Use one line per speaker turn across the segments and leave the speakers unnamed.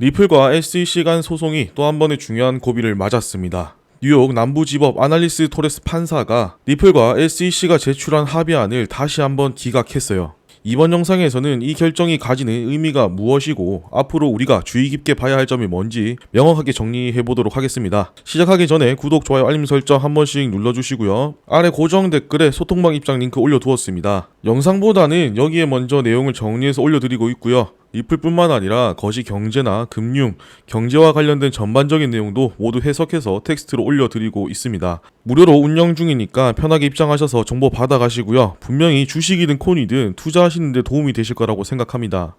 리플과 SEC 간 소송이 또 한 번의 중요한 고비를 맞았습니다. 뉴욕 남부지법 아날리스 토레스 판사가 리플과 SEC가 제출한 합의안을 다시 한번 기각했어요. 이번 영상에서는 이 결정이 가지는 의미가 무엇이고 앞으로 우리가 주의 깊게 봐야 할 점이 뭔지 명확하게 정리해 보도록 하겠습니다. 시작하기 전에 구독, 좋아요, 알림 설정 한 번씩 눌러주시고요. 아래 고정 댓글에 소통방 입장 링크 올려두었습니다. 영상보다는 여기에 먼저 내용을 정리해서 올려드리고 있고요. 리플뿐만 아니라 거시 경제나 금융, 경제와 관련된 전반적인 내용도 모두 해석해서 텍스트로 올려드리고 있습니다. 무료로 운영 중이니까 편하게 입장하셔서 정보 받아가시고요. 분명히 주식이든 코인이든 투자하시는 데 도움이 되실 거라고 생각합니다.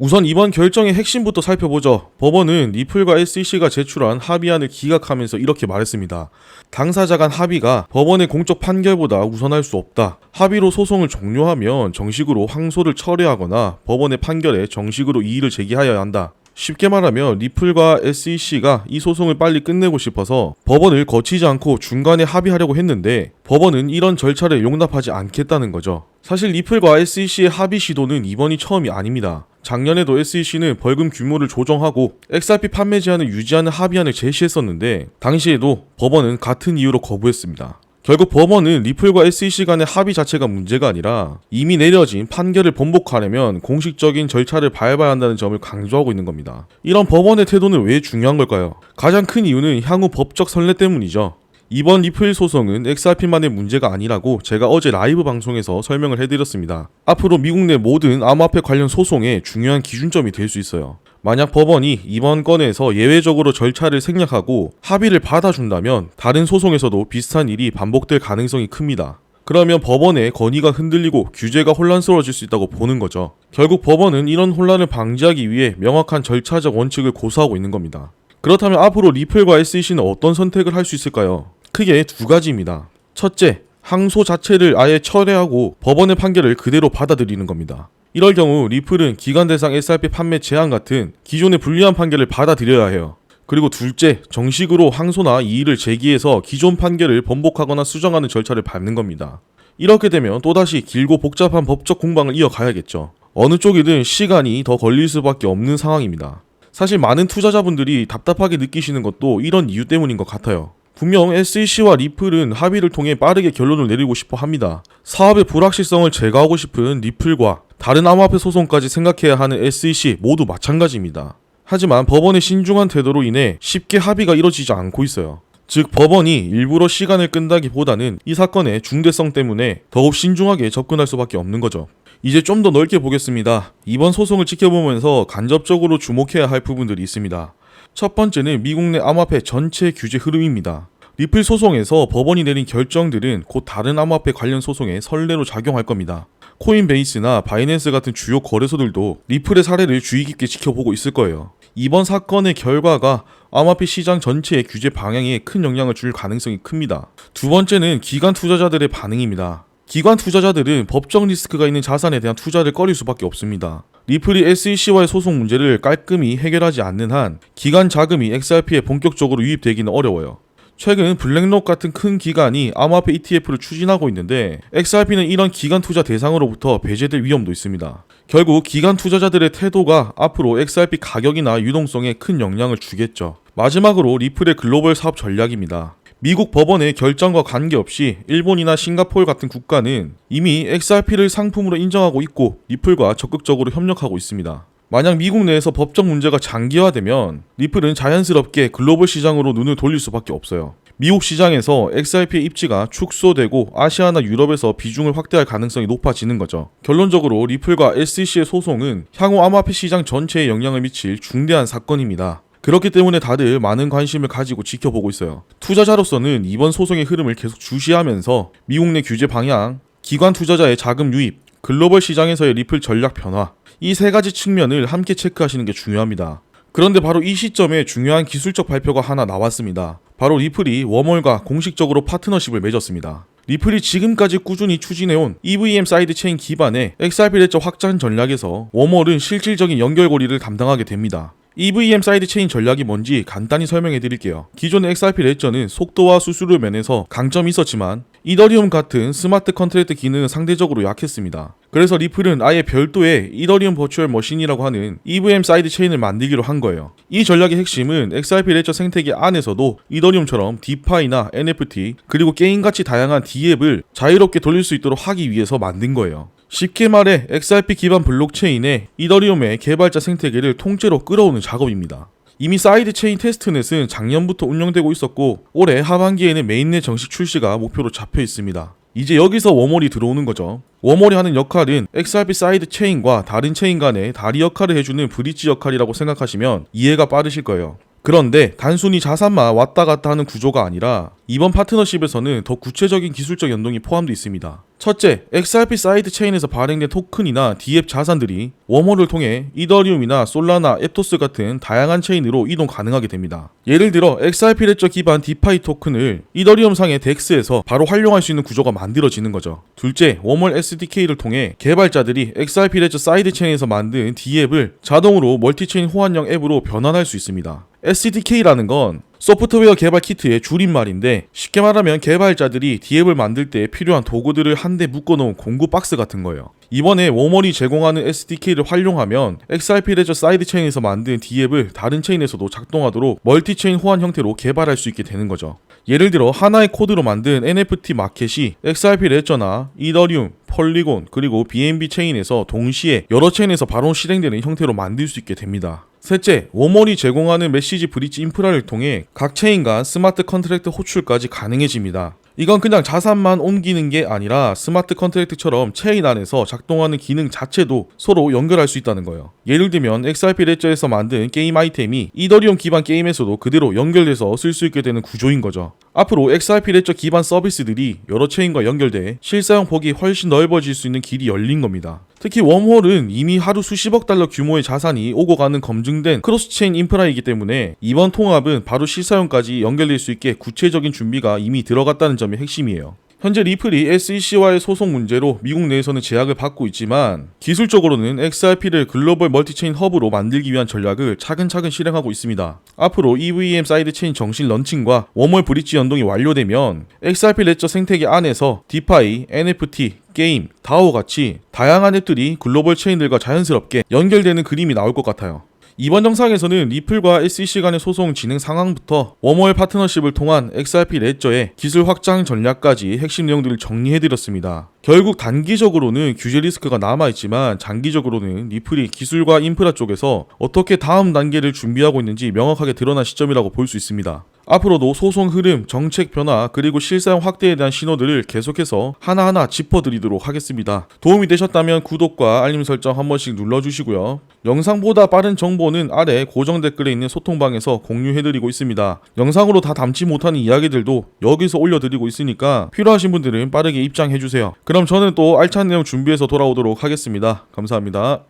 우선 이번 결정의 핵심부터 살펴보죠. 법원은 리플과 SEC가 제출한 합의안을 기각하면서 이렇게 말했습니다. 당사자 간 합의가 법원의 공적 판결보다 우선할 수 없다. 합의로 소송을 종료하면 정식으로 항소를 철회하거나 법원의 판결에 정식으로 이의를 제기하여야 한다. 쉽게 말하면 리플과 SEC가 이 소송을 빨리 끝내고 싶어서 법원을 거치지 않고 중간에 합의하려고 했는데 법원은 이런 절차를 용납하지 않겠다는 거죠. 사실 리플과 SEC의 합의 시도는 이번이 처음이 아닙니다. 작년에도 SEC는 벌금 규모를 조정하고 XRP 판매 제한을 유지하는 합의안을 제시했었는데 당시에도 법원은 같은 이유로 거부했습니다. 결국 법원은 리플과 SEC 간의 합의 자체가 문제가 아니라 이미 내려진 판결을 번복하려면 공식적인 절차를 밟아야 한다는 점을 강조하고 있는 겁니다. 이런 법원의 태도는 왜 중요한 걸까요? 가장 큰 이유는 향후 법적 선례 때문이죠. 이번 리플 소송은 XRP만의 문제가 아니라고 제가 어제 라이브 방송에서 설명을 해드렸습니다. 앞으로 미국 내 모든 암호화폐 관련 소송의 중요한 기준점이 될 수 있어요. 만약 법원이 이번 건에서 예외적으로 절차를 생략하고 합의를 받아준다면 다른 소송에서도 비슷한 일이 반복될 가능성이 큽니다. 그러면 법원의 권위가 흔들리고 규제가 혼란스러워질 수 있다고 보는 거죠. 결국 법원은 이런 혼란을 방지하기 위해 명확한 절차적 원칙을 고수하고 있는 겁니다. 그렇다면 앞으로 리플과 SEC는 어떤 선택을 할 수 있을까요? 크게 두 가지입니다. 첫째, 항소 자체를 아예 철회하고 법원의 판결을 그대로 받아들이는 겁니다. 이럴 경우 리플은 기관 대상 XRP 판매 제한 같은 기존의 불리한 판결을 받아들여야 해요. 그리고 둘째, 정식으로 항소나 이의를 제기해서 기존 판결을 번복하거나 수정하는 절차를 밟는 겁니다. 이렇게 되면 또다시 길고 복잡한 법적 공방을 이어가야겠죠. 어느 쪽이든 시간이 더 걸릴 수밖에 없는 상황입니다. 사실 많은 투자자분들이 답답하게 느끼시는 것도 이런 이유 때문인 것 같아요. 분명 SEC와 리플은 합의를 통해 빠르게 결론을 내리고 싶어 합니다. 사업의 불확실성을 제거하고 싶은 리플과 다른 암호화폐 소송까지 생각해야 하는 SEC 모두 마찬가지입니다. 하지만 법원의 신중한 태도로 인해 쉽게 합의가 이뤄지지 않고 있어요. 즉 법원이 일부러 시간을 끈다기보다는 이 사건의 중대성 때문에 더욱 신중하게 접근할 수밖에 없는 거죠. 이제 좀 더 넓게 보겠습니다. 이번 소송을 지켜보면서 간접적으로 주목해야 할 부분들이 있습니다. 첫 번째는 미국 내 암호화폐 전체 규제 흐름입니다. 리플 소송에서 법원이 내린 결정들은 곧 다른 암호화폐 관련 소송에 선례로 작용할 겁니다. 코인베이스나 바이낸스 같은 주요 거래소들도 리플의 사례를 주의 깊게 지켜보고 있을 거예요. 이번 사건의 결과가 암호화폐 시장 전체의 규제 방향에 큰 영향을 줄 가능성이 큽니다. 두 번째는 기관 투자자들의 반응입니다. 기관 투자자들은 법적 리스크가 있는 자산에 대한 투자를 꺼릴 수밖에 없습니다. 리플이 SEC와의 소송 문제를 깔끔히 해결하지 않는 한 기관 자금이 XRP에 본격적으로 유입되기는 어려워요. 최근 블랙록 같은 큰 기관이 암호화폐 ETF를 추진하고 있는데 XRP는 이런 기관 투자 대상으로부터 배제될 위험도 있습니다. 결국 기관 투자자들의 태도가 앞으로 XRP 가격이나 유동성에 큰 영향을 주겠죠. 마지막으로 리플의 글로벌 사업 전략입니다. 미국 법원의 결정과 관계없이 일본이나 싱가포르 같은 국가는 이미 XRP를 상품으로 인정하고 있고 리플과 적극적으로 협력하고 있습니다. 만약 미국 내에서 법적 문제가 장기화되면 리플은 자연스럽게 글로벌 시장으로 눈을 돌릴 수밖에 없어요. 미국 시장에서 XRP의 입지가 축소되고 아시아나 유럽에서 비중을 확대할 가능성이 높아지는 거죠. 결론적으로 리플과 SEC의 소송은 향후 암호화폐 시장 전체에 영향을 미칠 중대한 사건입니다. 그렇기 때문에 다들 많은 관심을 가지고 지켜보고 있어요. 투자자로서는 이번 소송의 흐름을 계속 주시하면서 미국 내 규제 방향, 기관 투자자의 자금 유입, 글로벌 시장에서의 리플 전략 변화, 이 세 가지 측면을 함께 체크하시는 게 중요합니다. 그런데 바로 이 시점에 중요한 기술적 발표가 하나 나왔습니다. 바로 리플이 웜홀과 공식적으로 파트너십을 맺었습니다. 리플이 지금까지 꾸준히 추진해온 EVM 사이드체인 기반의 XRP 내적 확장 전략에서 웜홀은 실질적인 연결고리를 담당하게 됩니다. EVM 사이드체인 전략이 뭔지 간단히 설명해 드릴게요. 기존의 XRP 레저는 속도와 수수료 면에서 강점이 있었지만 이더리움 같은 스마트 컨트랙트 기능은 상대적으로 약했습니다. 그래서 리플은 아예 별도의 이더리움 버추얼 머신이라고 하는 EVM 사이드 체인을 만들기로 한 거예요. 이 전략의 핵심은 XRP 레저 생태계 안에서도 이더리움처럼 디파이나 NFT 그리고 게임같이 다양한 D앱을 자유롭게 돌릴 수 있도록 하기 위해서 만든 거예요. 쉽게 말해 XRP 기반 블록체인에 이더리움의 개발자 생태계를 통째로 끌어오는 작업입니다. 이미 사이드 체인 테스트넷은 작년부터 운영되고 있었고 올해 하반기에는 메인넷 정식 출시가 목표로 잡혀 있습니다. 이제 여기서 워몰이 들어오는 거죠. 워몰이 하는 역할은 XRP 사이드 체인과 다른 체인 간의 다리 역할을 해주는 브릿지 역할이라고 생각하시면 이해가 빠르실 거예요. 그런데 단순히 자산만 왔다 갔다 하는 구조가 아니라 이번 파트너십에서는 더 구체적인 기술적 연동이 포함되어 있습니다. 첫째, XRP 사이드 체인에서 발행된 토큰이나 D앱 자산들이 웜홀을 통해 이더리움이나 솔라나, 앱토스 같은 다양한 체인으로 이동 가능하게 됩니다. 예를 들어 XRP 레저 기반 디파이 토큰을 이더리움상의 덱스에서 바로 활용할 수 있는 구조가 만들어지는 거죠. 둘째, 웜홀 SDK를 통해 개발자들이 XRP 레저 사이드 체인에서 만든 D앱을 자동으로 멀티체인 호환형 앱으로 변환할 수 있습니다. SDK라는 건 소프트웨어 개발 키트의 줄임말인데 쉽게 말하면 개발자들이 D앱을 만들 때 필요한 도구들을 한데 묶어놓은 공구 박스 같은 거예요. 이번에 웜홀이 제공하는 SDK를 활용하면 XRP 레저 사이드 체인에서 만든 D앱을 다른 체인에서도 작동하도록 멀티체인 호환 형태로 개발할 수 있게 되는 거죠. 예를 들어 하나의 코드로 만든 NFT 마켓이 XRP 레저나 이더리움, 폴리곤 그리고 BNB 체인에서 동시에 여러 체인에서 바로 실행되는 형태로 만들 수 있게 됩니다. 셋째, 웜홀이 제공하는 메시지 브릿지 인프라를 통해 각 체인 간 스마트 컨트랙트 호출까지 가능해집니다. 이건 그냥 자산만 옮기는 게 아니라 스마트 컨트랙트처럼 체인 안에서 작동하는 기능 자체도 서로 연결할 수 있다는 거예요. 예를 들면 XRP 레저에서 만든 게임 아이템이 이더리움 기반 게임에서도 그대로 연결돼서 쓸 수 있게 되는 구조인 거죠. 앞으로 XRP 레저 기반 서비스들이 여러 체인과 연결돼 실사용 폭이 훨씬 넓어질 수 있는 길이 열린 겁니다. 특히 웜홀은 이미 하루 수십억 달러 규모의 자산이 오고 가는 검증된 크로스체인 인프라이기 때문에 이번 통합은 바로 실사용까지 연결될 수 있게 구체적인 준비가 이미 들어갔다는 점이 핵심이에요. 현재 리플이 SEC와의 소송 문제로 미국 내에서는 제약을 받고 있지만 기술적으로는 XRP를 글로벌 멀티체인 허브로 만들기 위한 전략을 차근차근 실행하고 있습니다. 앞으로 EVM 사이드 체인 정식 런칭과 웜홀 브릿지 연동이 완료되면 XRP 레저 생태계 안에서 디파이, NFT, 게임, 다오 같이 다양한 앱들이 글로벌 체인들과 자연스럽게 연결되는 그림이 나올 것 같아요. 이번 영상에서는 리플과 SEC 간의 소송 진행 상황부터 웜홀 파트너십을 통한 XRP 레저의 기술 확장 전략까지 핵심 내용들을 정리해드렸습니다. 결국 단기적으로는 규제 리스크가 남아있지만 장기적으로는 리플이 기술과 인프라 쪽에서 어떻게 다음 단계를 준비하고 있는지 명확하게 드러난 시점이라고 볼 수 있습니다. 앞으로도 소송 흐름, 정책 변화, 그리고 실사용 확대에 대한 신호들을 계속해서 하나하나 짚어드리도록 하겠습니다. 도움이 되셨다면 구독과 알림 설정 한 번씩 눌러주시고요. 영상보다 빠른 정보는 아래 고정 댓글에 있는 소통방에서 공유해드리고 있습니다. 영상으로 다 담지 못하는 이야기들도 여기서 올려드리고 있으니까 필요하신 분들은 빠르게 입장해주세요. 그럼 저는 또 알찬 내용 준비해서 돌아오도록 하겠습니다. 감사합니다.